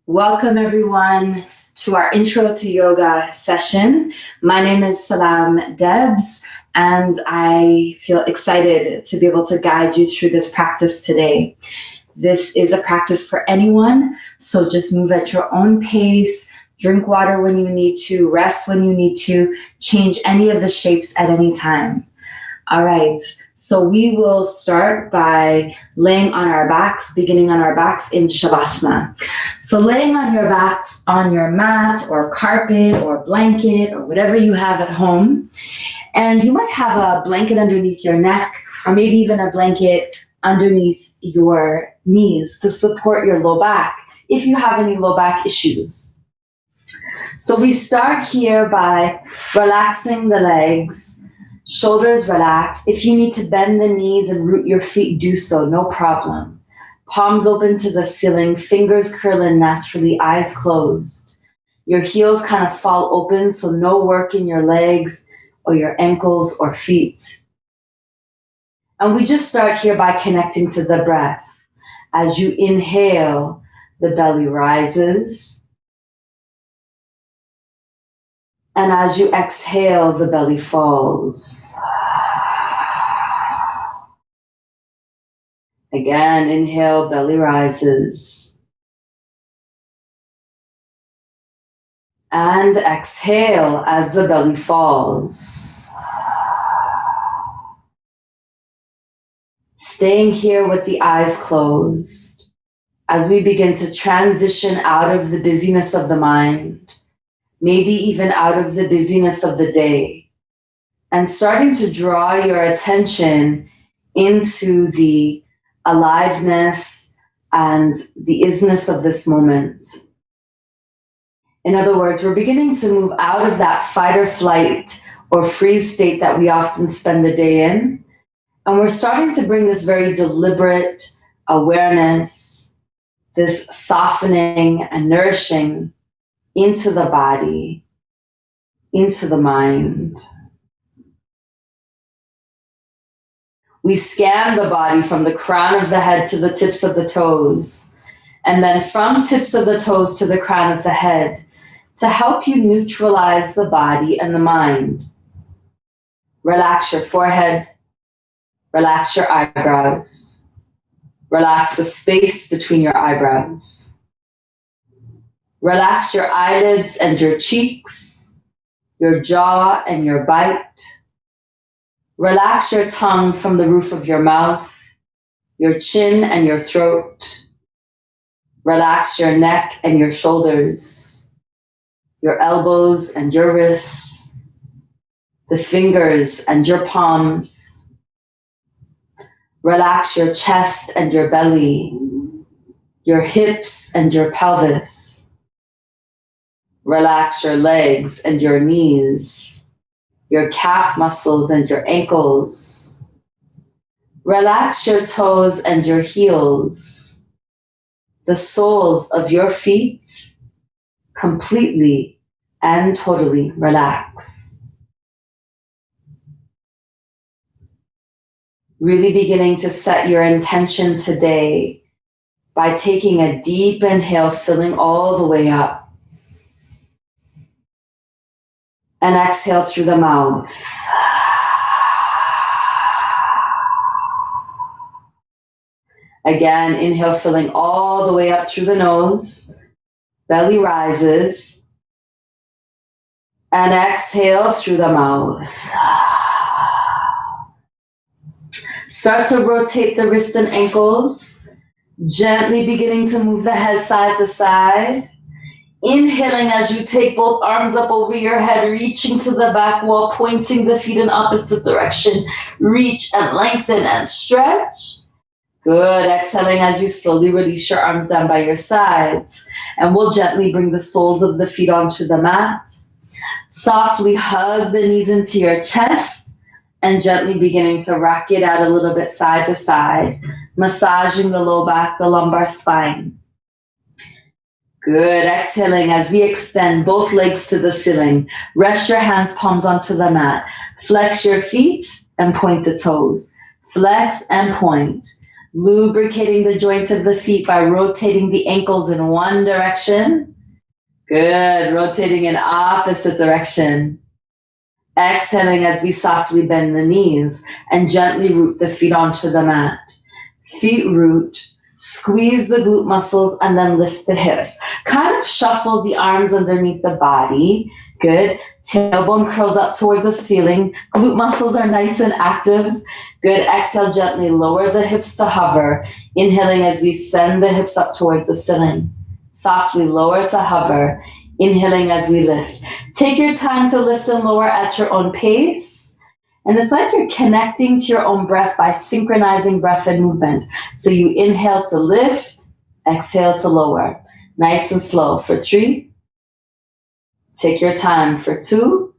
Welcome everyone to our intro to yoga session. My name is Selam Debs, and I feel excited to be able to guide you through this practice today. This is a practice for anyone, so just move at your own pace, drink water when you need to, rest when you need to, change any of the shapes at any time. All right, so we will start by laying on our backs, beginning on our backs in Shavasana. So laying on your backs on your mat or carpet or blanket or whatever you have at home. And you might have a blanket underneath your neck or maybe even a blanket underneath your knees to support your low back if you have any low back issues. So we start here by relaxing the legs, shoulders relax. If you need to bend the knees and root your feet, do so, no problem. Palms open to the ceiling, fingers curl in naturally, eyes closed. Your heels kind of fall open, so no work in your legs or your ankles or feet. And we just start here by connecting to the breath. As you inhale, the belly rises. And as you exhale, the belly falls. Again, inhale, belly rises. And exhale as the belly falls. Staying here with the eyes closed as we begin to transition out of the busyness of the mind, maybe even out of the busyness of the day, and starting to draw your attention into the aliveness and the isness of this moment. In other words, we're beginning to move out of that fight or flight or freeze state that we often spend the day in. And we're starting to bring this very deliberate awareness, this softening and nourishing into the body, into the mind. We scan the body from the crown of the head to the tips of the toes, and then from tips of the toes to the crown of the head to help you neutralize the body and the mind. Relax your forehead, relax your eyebrows, relax the space between your eyebrows. Relax your eyelids and your cheeks, your jaw and your bite. Relax your tongue from the roof of your mouth, your chin and your throat. Relax your neck and your shoulders, your elbows and your wrists, the fingers and your palms. Relax your chest and your belly, your hips and your pelvis. Relax your legs and your knees, your calf muscles and your ankles. Relax your toes and your heels, the soles of your feet, completely and totally relax. Really beginning to set your intention today by taking a deep inhale, filling all the way up. And exhale through the mouth. Again, inhale, filling all the way up through the nose. Belly rises. And exhale through the mouth. Start to rotate the wrists and ankles. Gently beginning to move the head side to side. Inhaling as you take both arms up over your head, reaching to the back wall, pointing the feet in opposite direction. Reach and lengthen and stretch. Good. Exhaling as you slowly release your arms down by your sides. And we'll gently bring the soles of the feet onto the mat. Softly hug the knees into your chest and gently beginning to rock it out a little bit side to side, massaging the low back, the lumbar spine. Good. Exhaling as we extend both legs to the ceiling. Rest your hands, palms onto the mat. Flex your feet and point the toes. Flex and point. lubricating the joints of the feet by rotating the ankles in one direction. Good. Rotating in opposite direction. Exhaling as we softly bend the knees and gently root the feet onto the mat. Feet root. Squeeze the glute muscles and then lift the hips. Kind of shuffle the arms underneath the body. Good. Tailbone curls up towards the ceiling. Glute muscles are nice and active. Good. Exhale, gently lower the hips to hover. Inhaling as we send the hips up towards the ceiling. Softly lower to hover. Inhaling as we lift. Take your time to lift and lower at your own pace. And it's like you're connecting to your own breath by synchronizing breath and movement. So you inhale to lift, exhale to lower. Nice and slow for 3. Take your time for 2.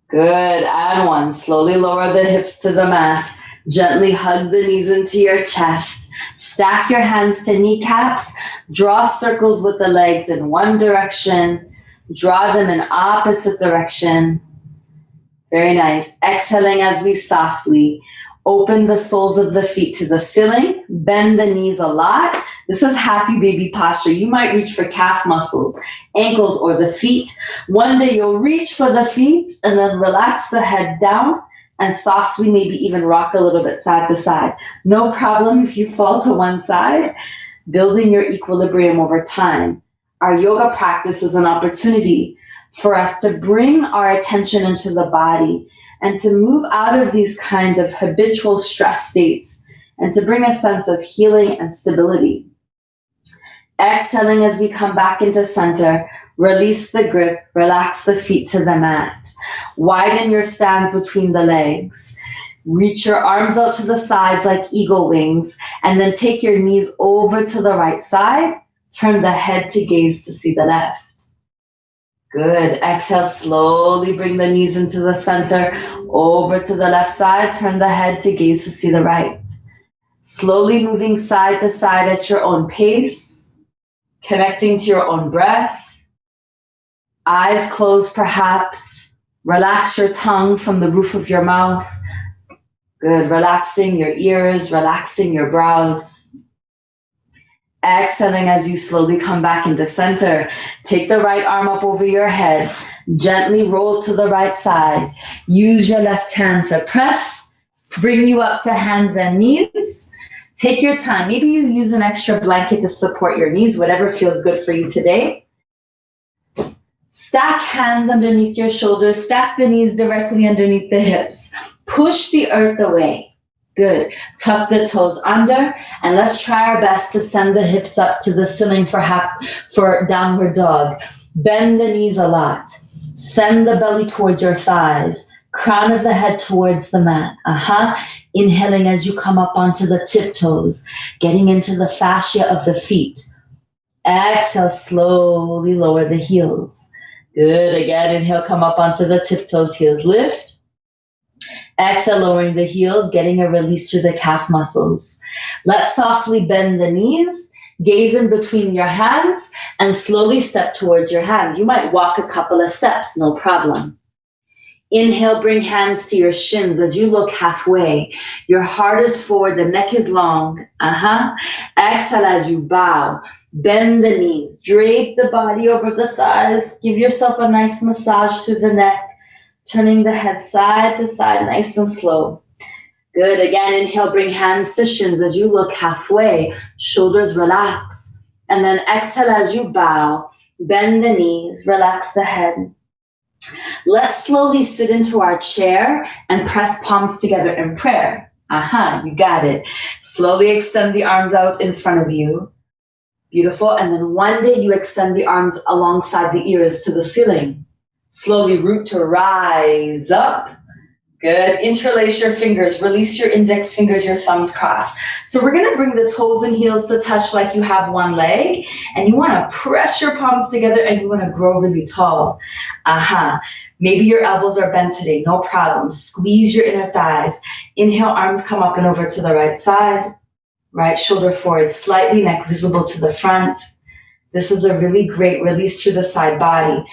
Good, and 1. Slowly lower the hips to the mat. Gently hug the knees into your chest. Stack your hands to kneecaps. Draw circles with the legs in one direction. Draw them in opposite direction. Very nice. Exhaling as we softly open the soles of the feet to the ceiling. Bend the knees a lot. This is happy baby posture. You might reach for calf muscles, ankles, or the feet. One day you'll reach for the feet and then relax the head down and softly maybe even rock a little bit side to side. No problem if you fall to one side. Building your equilibrium over time. Our yoga practice is an opportunity for us to bring our attention into the body and to move out of these kinds of habitual stress states and to bring a sense of healing and stability. Exhaling as we come back into center, release the grip, relax the feet to the mat. Widen your stance between the legs. Reach your arms out to the sides like eagle wings, and then take your knees over to the right side. Turn the head to gaze to see the left. Good. Exhale, slowly bring the knees into the center, over to the left side. Turn the head to gaze to see the right. Slowly moving side to side at your own pace, connecting to your own breath. Eyes closed perhaps. Relax your tongue from the roof of your mouth. Good. Relaxing your ears, relaxing your brows. Exhaling as you slowly come back into center. Take the right arm up over your head. Gently roll to the right side. Use your left hand to press. Bring you up to hands and knees. Take your time. Maybe you use an extra blanket to support your knees, whatever feels good for you today. Stack hands underneath your shoulders. Stack the knees directly underneath the hips. Push the earth away. Good. Tuck the toes under, and let's try our best to send the hips up to the ceiling for downward dog. Bend the knees a lot. Send the belly towards your thighs. Crown of the head towards the mat. Inhaling as you come up onto the tiptoes, getting into the fascia of the feet. Exhale, slowly lower the heels. Good. Again, inhale, come up onto the tiptoes, heels lift. Exhale, lowering the heels, getting a release through the calf muscles. Let's softly bend the knees, gaze in between your hands, and slowly step towards your hands. You might walk a couple of steps, no problem. Inhale, bring hands to your shins as you look halfway. Your heart is forward, the neck is long. Exhale as you bow. Bend the knees, drape the body over the thighs. Give yourself a nice massage through the neck. Turning the head side to side, nice and slow. Good. Again, inhale, bring hands to shins as you look halfway. Shoulders relax. And then exhale as you bow. Bend the knees, relax the head. Let's slowly sit into our chair and press palms together in prayer. You got it. Slowly extend the arms out in front of you. Beautiful. And then one day you extend the arms alongside the ears to the ceiling. Slowly root to rise up. Good. Interlace your fingers. Release your index fingers, your thumbs cross. So we're going to bring the toes and heels to touch like you have one leg. And you want to press your palms together and you want to grow really tall. Maybe your elbows are bent today. No problem. Squeeze your inner thighs. Inhale, arms come up and over to the right side. Right shoulder forward slightly, neck visible to the front. This is a really great release through the side body.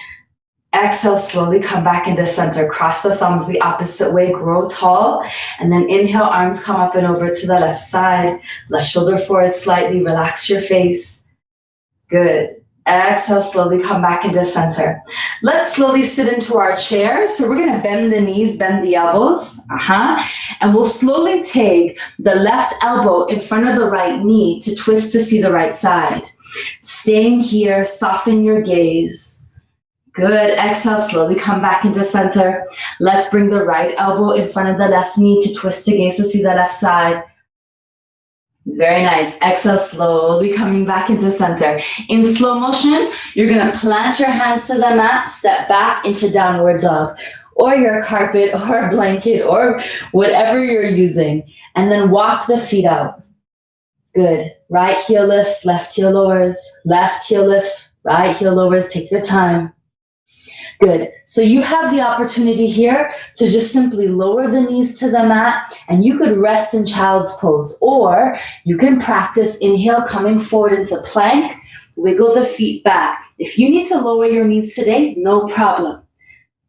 Exhale, slowly come back into center. Cross the thumbs the opposite way, grow tall. And then inhale, arms come up and over to the left side. Left shoulder forward slightly, relax your face. Good. Exhale, slowly come back into center. Let's slowly sit into our chair. So we're gonna bend the knees, bend the elbows. And we'll slowly take the left elbow in front of the right knee to twist to see the right side. Staying here, soften your gaze. Good. Exhale, slowly come back into center. Let's bring the right elbow in front of the left knee to twist to gaze to see the left side. Very nice. Exhale, slowly coming back into center. In slow motion, you're going to plant your hands to the mat, step back into downward dog, or your carpet or a blanket or whatever you're using, and then walk the feet out. Good. Right heel lifts, left heel lowers, left heel lifts, right heel lowers. Take your time. Good. So you have the opportunity here to just simply lower the knees to the mat, and you could rest in child's pose, or you can practice inhale coming forward into plank, wiggle the feet back. If you need to lower your knees today, no problem.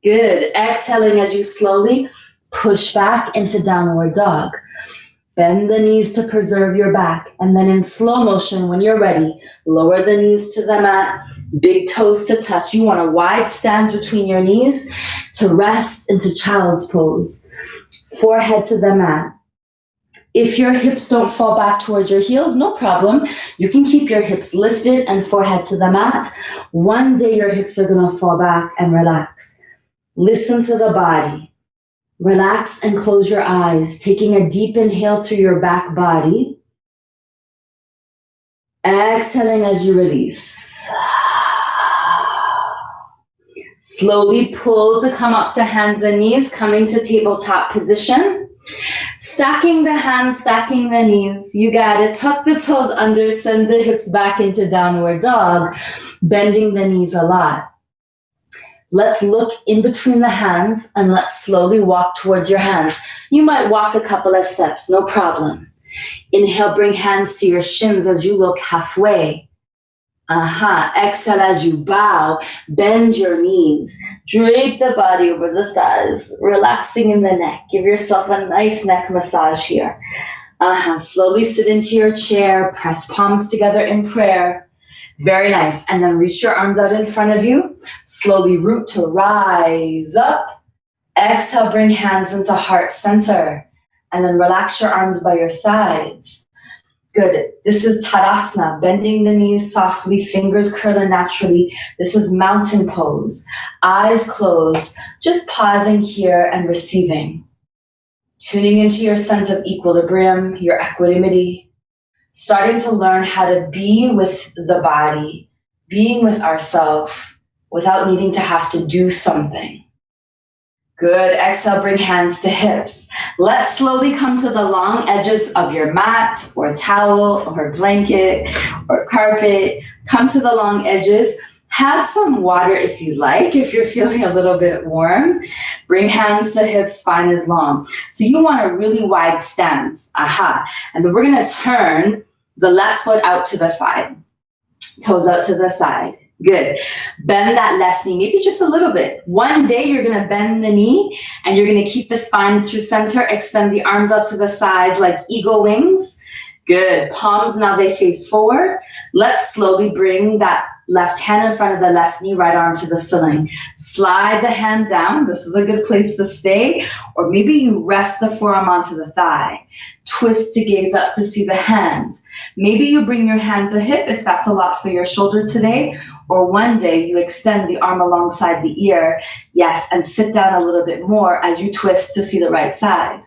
Good. Exhaling as you slowly push back into downward dog. Bend the knees to preserve your back. And then in slow motion, when you're ready, lower the knees to the mat, big toes to touch. You want a wide stance between your knees to rest into child's pose. Forehead to the mat. If your hips don't fall back towards your heels, no problem. You can keep your hips lifted and forehead to the mat. One day your hips are going to fall back and relax. Listen to the body. Relax and close your eyes, taking a deep inhale through your back body. Exhaling as you release. Slowly pull to come up to hands and knees, coming to tabletop position. Stacking the hands, stacking the knees. You got it. Tuck the toes under, send the hips back into downward dog, bending the knees a lot. Let's look in between the hands and let's slowly walk towards your hands. You might walk a couple of steps, no problem. Inhale, bring hands to your shins as you look halfway. Exhale as you bow, bend your knees, drape the body over the thighs, relaxing in the neck. Give yourself a nice neck massage here. Slowly sit into your chair, press palms together in prayer. Very nice. And then reach your arms out in front of you. Slowly root to rise up. Exhale, bring hands into heart center. And then relax your arms by your sides. Good. This is Tadasana, bending the knees softly, fingers curling naturally. This is mountain pose. Eyes closed, just pausing here and receiving. Tuning into your sense of equilibrium, your equanimity. Starting to learn how to be with the body, being with ourselves without needing to have to do something. Good. Exhale, bring hands to hips. Let's slowly come to the long edges of your mat or towel or blanket or carpet. Come to the long edges. Have some water if you like, if you're feeling a little bit warm. Bring hands to hips, spine is long. So you want a really wide stance. And then we're going to turn the left foot out to the side. Toes out to the side. Good. Bend that left knee, maybe just a little bit. One day you're going to bend the knee and you're going to keep the spine through center. Extend the arms out to the sides like eagle wings. Good. Palms, now they face forward. Let's slowly bring that left hand in front of the left knee, right arm to the ceiling. Slide the hand down. This is a good place to stay. Or maybe you rest the forearm onto the thigh. Twist to gaze up to see the hand. Maybe you bring your hand to hip if that's a lot for your shoulder today. Or one day you extend the arm alongside the ear. Yes, and sit down a little bit more as you twist to see the right side.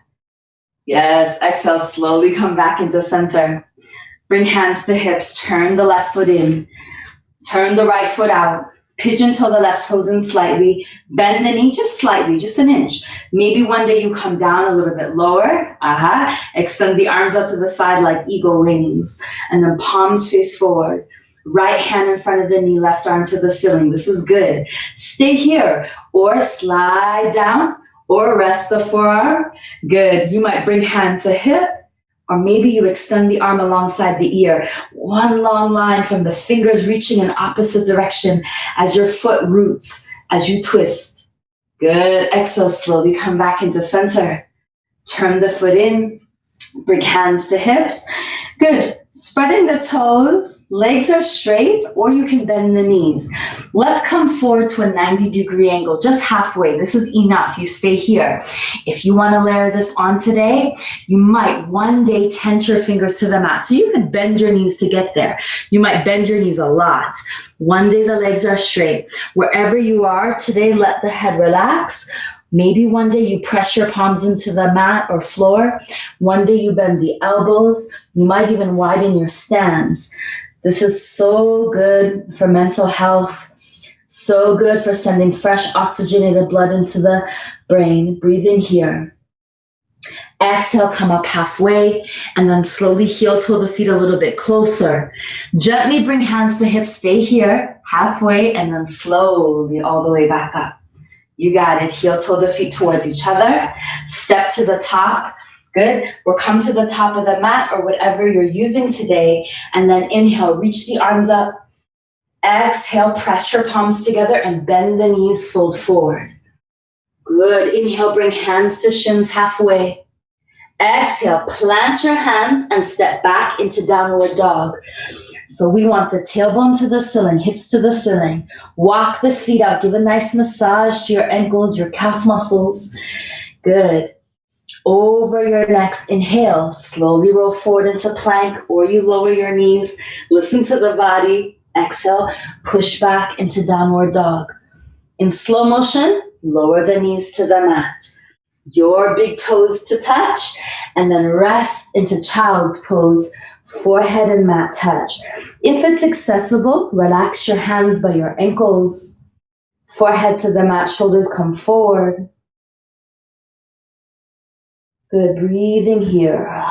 Yes, exhale, slowly come back into center. Bring hands to hips, turn the left foot in. Turn the right foot out. Pigeon toe the left toes in slightly. Bend the knee just slightly, just an inch. Maybe one day you come down a little bit lower. Extend the arms out to the side like eagle wings. And then palms face forward. Right hand in front of the knee, left arm to the ceiling. This is good. Stay here or slide down or rest the forearm. Good. You might bring hands to hip. Or maybe you extend the arm alongside the ear. One long line from the fingers reaching in opposite direction as your foot roots. as you twist. Good. Exhale, slowly come back into center. Turn the foot in. Bring hands to hips. Good. Spreading the toes. Legs are straight, or you can bend the knees. Let's come forward to a 90-degree angle, just halfway. This is enough. You stay here. If you want to layer this on today, you might one day tense your fingers to the mat. So you could bend your knees to get there. You might bend your knees a lot. One day the legs are straight. Wherever you are today, let the head relax. Maybe one day you press your palms into the mat or floor. One day you bend the elbows. You might even widen your stance. This is so good for mental health. So good for sending fresh oxygenated blood into the brain. Breathe in here. Exhale, come up halfway, and then slowly heel toe the feet a little bit closer. Gently bring hands to hips. Stay here, halfway, and then slowly all the way back up. You got it. Heel toe the feet towards each other. Step to the top. Good. Or come to the top of the mat or whatever you're using today. And then inhale, reach the arms up. Exhale, press your palms together and bend the knees, fold forward. Good. Inhale, bring hands to shins halfway. Exhale, plant your hands and step back into downward dog. So we want the tailbone to the ceiling, hips to the ceiling. Walk the feet out. Give a nice massage to your ankles, your calf muscles. Good. Over your next inhale, slowly roll forward into plank, or you lower your knees. Listen to the body. Exhale, push back into downward dog. In slow motion, lower the knees to the mat. Your big toes to touch, and then rest into child's pose. Forehead and mat touch. If it's accessible, relax your hands by your ankles. Forehead to the mat, shoulders come forward. Good, breathing here.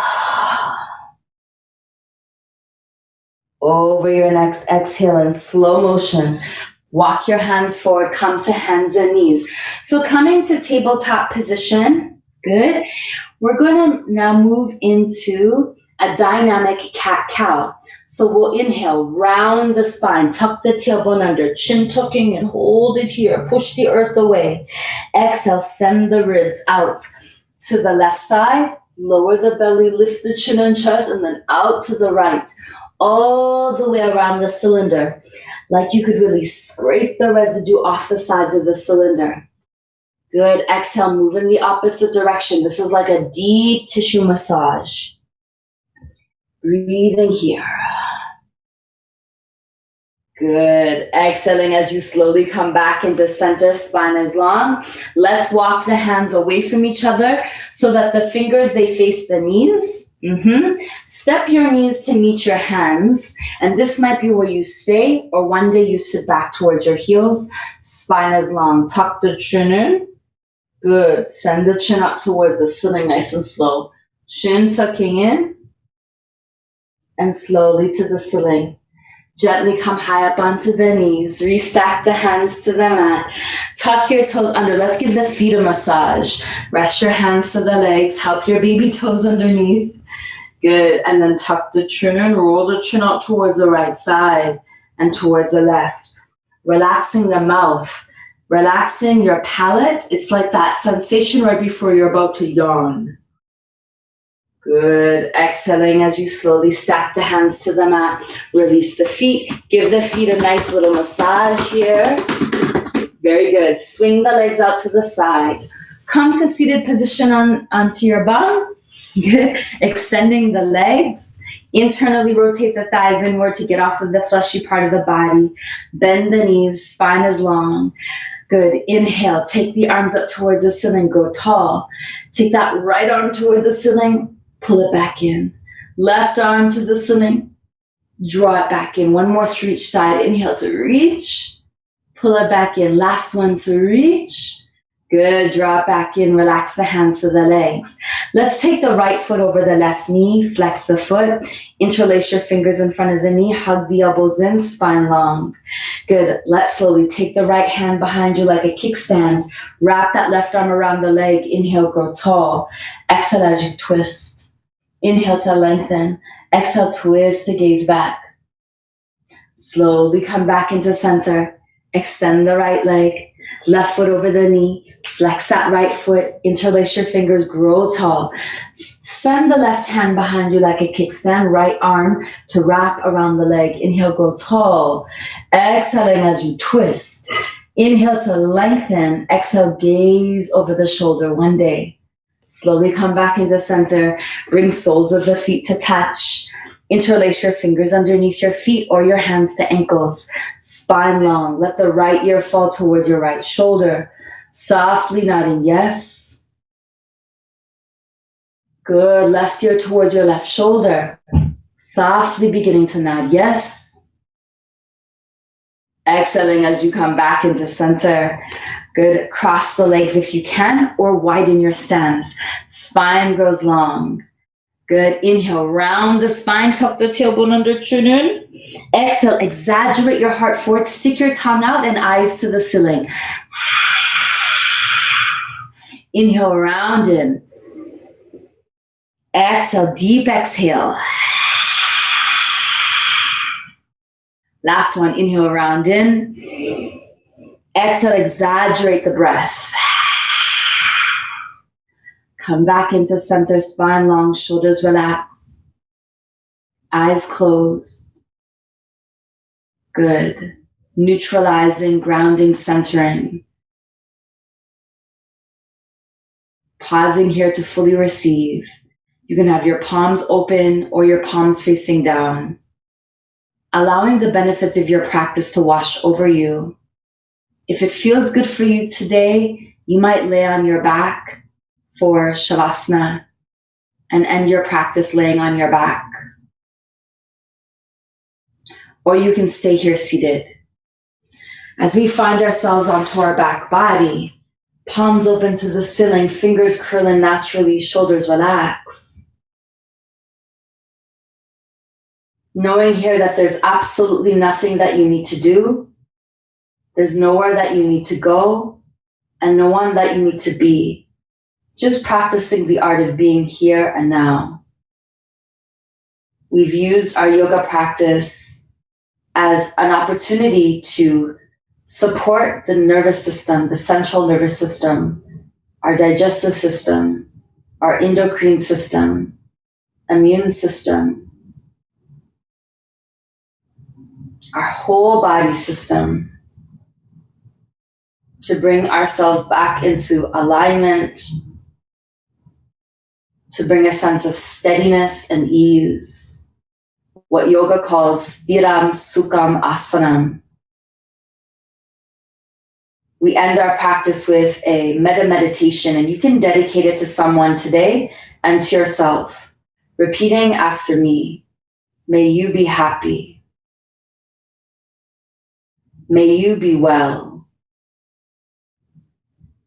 Over your next exhale in slow motion. Walk your hands forward, come to hands and knees. So coming to tabletop position, good. We're going to now move into a dynamic cat-cow. So we'll inhale, round the spine, tuck the tailbone under, chin tucking and hold it here. Push the earth away. Exhale, send the ribs out to the left side. Lower the belly, lift the chin and chest, and then out to the right. All the way around the cylinder. Like you could really scrape the residue off the sides of the cylinder. Good. Exhale, move in the opposite direction. This is like a deep tissue massage. Breathing here. Good. Exhaling as you slowly come back into center, spine is long. Let's walk the hands away from each other so that the fingers, they face the knees. Step your knees to meet your hands. And this might be where you stay, or one day you sit back towards your heels. Spine is long. Tuck the chin in. Good. Send the chin up towards the ceiling, nice and slow. Chin tucking in. And slowly to the ceiling. Gently come high up onto the knees. Restack the hands to the mat. Tuck your toes under. Let's give the feet a massage. Rest your hands to the legs. Help your baby toes underneath. Good. And then tuck the chin and roll the chin out towards the right side and towards the left. Relaxing the mouth. Relaxing your palate. It's like that sensation right before you're about to yawn. Good. Exhaling as you slowly stack the hands to the mat. Release the feet. Give the feet a nice little massage here. Very good. Swing the legs out to the side. Come to seated position onto your bum. Good. Extending the legs. Internally rotate the thighs inward to get off of the fleshy part of the body. Bend the knees. Spine is long. Good. Inhale. Take the arms up towards the ceiling. Grow tall. Take that right arm towards the ceiling. Pull it back in. Left arm to the ceiling. Draw it back in. One more through each side. Inhale to reach. Pull it back in. Last one to reach. Good. Draw it back in. Relax the hands to the legs. Let's take the right foot over the left knee. Flex the foot. Interlace your fingers in front of the knee. Hug the elbows in. Spine long. Good. Let's slowly take the right hand behind you like a kickstand. Wrap that left arm around the leg. Inhale, grow tall. Exhale as you twist. Inhale to lengthen. Exhale, twist to gaze back. Slowly come back into center. Extend the right leg. Left foot over the knee. Flex that right foot. Interlace your fingers. Grow tall. Send the left hand behind you like a kickstand. Right arm to wrap around the leg. Inhale, grow tall. Exhaling as you twist. Inhale to lengthen. Exhale, gaze over the shoulder. One day. Slowly come back into center. Bring soles of the feet to touch. Interlace your fingers underneath your feet or your hands to ankles. Spine long. Let the right ear fall towards your right shoulder. Softly nodding yes. Good. Left ear towards your left shoulder. Softly beginning to nod yes. Exhaling as you come back into center. Good. Cross the legs if you can or widen your stance. Spine grows long. Good. Inhale, round the spine, tuck the tailbone under chin in. Exhale, exaggerate your heart forward, stick your tongue out and eyes to the ceiling. Inhale, round in. Exhale, deep exhale. Last one, inhale, round in. Exhale, exaggerate the breath. Come back into center, spine long, shoulders relax. Eyes closed. Good. Neutralizing, grounding, centering. Pausing here to fully receive. You can have your palms open or your palms facing down. Allowing the benefits of your practice to wash over you. If it feels good for you today, you might lay on your back for Shavasana and end your practice laying on your back. Or you can stay here seated. As we find ourselves onto our back body, palms open to the ceiling, fingers curling naturally, shoulders relax. Knowing here that there's absolutely nothing that you need to do. There's nowhere that you need to go and no one that you need to be. Just practicing the art of being here and now. We've used our yoga practice as an opportunity to support the nervous system, the central nervous system, our digestive system, our endocrine system, immune system, our whole body system, to bring ourselves back into alignment, to bring a sense of steadiness and ease, what yoga calls Stiram Sukham Asanam. We end our practice with a metta meditation, and you can dedicate it to someone today and to yourself, repeating after me. May you be happy. May you be well.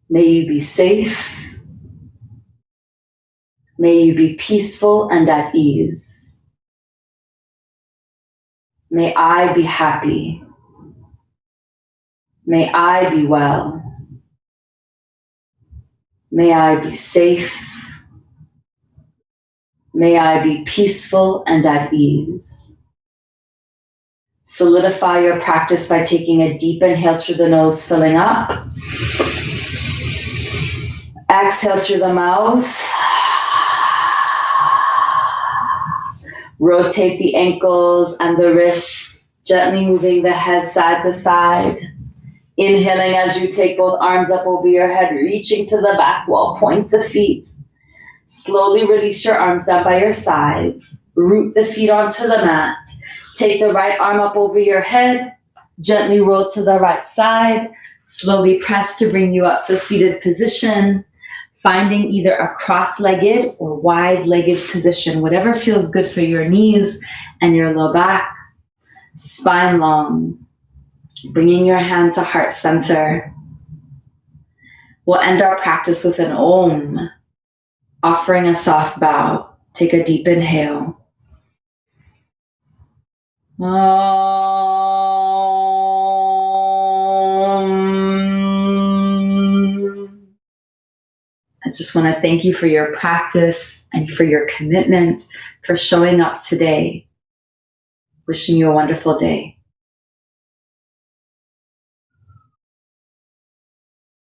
May you be safe. May you be peaceful and at ease. May I be happy. May I be well. May I be safe. May I be peaceful and at ease. Solidify your practice by taking a deep inhale through the nose, filling up. Exhale through the mouth. Rotate the ankles and the wrists, gently moving the head side to side. Inhaling as you take both arms up over your head, reaching to the back wall, point the feet. Slowly release your arms down by your sides. Root the feet onto the mat. Take the right arm up over your head, gently roll to the right side. Slowly press to bring you up to seated position. Finding either a cross-legged or wide-legged position, whatever feels good for your knees and your low back. Spine long. Bringing your hand to heart center. We'll end our practice with an Om, offering a soft bow. Take a deep inhale. I just want to thank you for your practice and for your commitment, for showing up today. Wishing you a wonderful day.